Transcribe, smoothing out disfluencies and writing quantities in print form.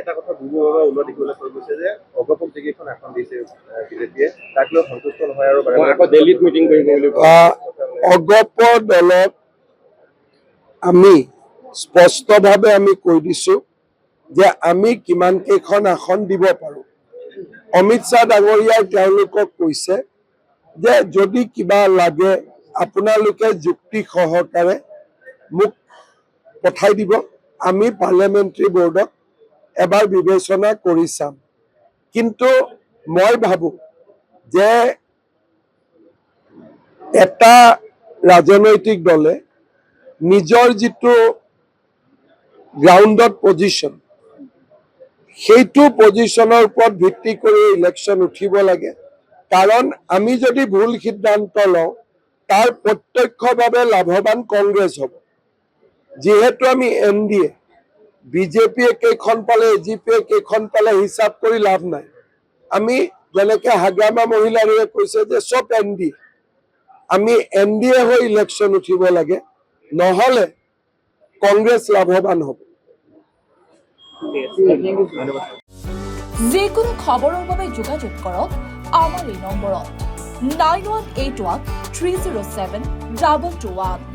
এটা কথা বহুবাৰ ওলোৱা দেখিবলৈ পোৱা গৈছে যে অগ্ৰপম যিকেইখন আসন দিছে বিজেপিয়ে তাক লৈ সন্তুষ্ট নহয় আৰু আকৌ দিল্লীত মিটিং কৰিব বুলি অগ্ৰপ দলক আমি স্পষ্টভাৱে আমি কৈ দিছো যে আমি কিমান কেইখন আসন দিব পাৰো। অমিত শ্বাহ ডাঙৰীয়াই তেওঁলোকক কৈছে যে যদি কিবা লাগে আপোনালোকে যুক্তি সহকাৰে মোক পঠাই দিব, আমি পাৰ্লিয়ামেণ্টাৰী বৰ্ডক এবাৰ বিবেচনা কৰি চাম। কিন্তু মই ভাবোঁ যে এটা ৰাজনৈতিক দলে নিজৰ যিটো গ্ৰাউণ্ডত পজিশ্যন, সেইটো পজিশ্যনৰ ওপৰত ভিত্তি কৰি ইলেকশ্যন উঠিব লাগে। কাৰণ আমি যদি ভুল সিদ্ধান্ত লওঁ তাৰ প্ৰত্যক্ষভাৱে লাভৱান কংগ্ৰেছ হ'ব। যিহেতু আমি NDA, বিজেপিয়ে কেইখন পালে, AGPয়ে কেইখন পালে হিচাপ কৰি লাভ নাই। আমি যেনেকৈ হাগ্ৰামা মহিলাৰীয়ে কৈছে যে চব NDA, আমি NDA হৈ ইলেকশ্যন উঠিব লাগে, নহ'লে কংগ্ৰেছ লাভৱান হ'ব। যিকোনো খবৰৰ বাবে যোগাযোগ কৰক আমাৰ এই নম্বৰত 9181 307 221।